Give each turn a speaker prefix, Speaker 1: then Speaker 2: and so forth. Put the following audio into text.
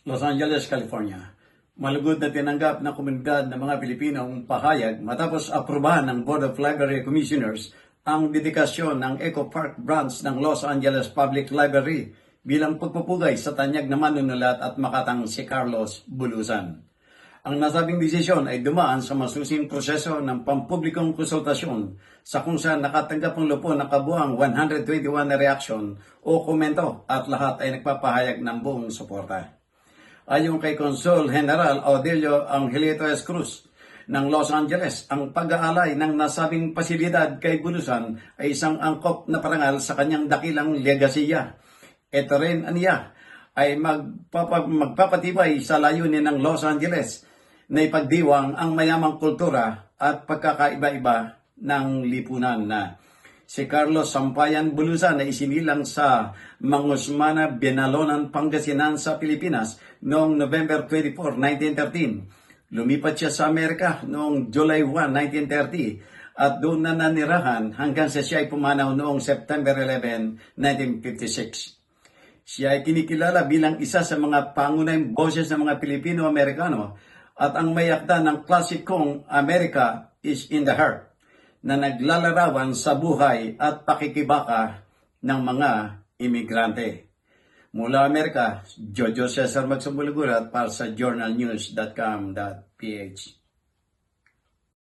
Speaker 1: Los Angeles, California. Malugod na tinanggap ng komunidad ng mga Pilipino ang pahayag matapos aprubahan ng Board of Library Commissioners ang dedikasyon ng Eco Park branch ng Los Angeles Public Library bilang pagpupugay sa tanyag na manunulat at makatang si Carlos Bulosan. Ang nasabing desisyon ay dumaan sa masusing proseso ng pampublikong konsultasyon sa kung saan nakatanggap ang lupon ng kabuang 121 na reaksyon o komento at lahat ay nagpapahayag ng buong suporta. Ayon kay Consul General Aurelio Angelito S. Cruz ng Los Angeles, ang pag-aalay ng nasabing pasilidad kay Bulosan ay isang angkop na parangal sa kanyang dakilang legasiya. Ito rin aniya ay magpapatibay sa layunin ng Los Angeles na ipagdiwang ang mayamang kultura at pagkakaiba-iba ng lipunan na si Carlos Sampayan Bulosan na isinilang sa Mangusmana, Binalonan, Pangasinan sa Pilipinas noong November 24, 1913. Lumipat siya sa Amerika noong July 1, 1930 at doon na nanirahan hanggang sa siya ay pumanaw noong September 11, 1956. Siya ay kinikilala bilang isa sa mga pangunahing boses ng mga Pilipino-Amerikano at ang mayakda ng klasikong America is in the Heart na naglalarawan sa buhay at pakikibaka ng mga imigrante. Mula Amerika, Jojo Cesar Magsumulgurat para sa journalnews.com.ph.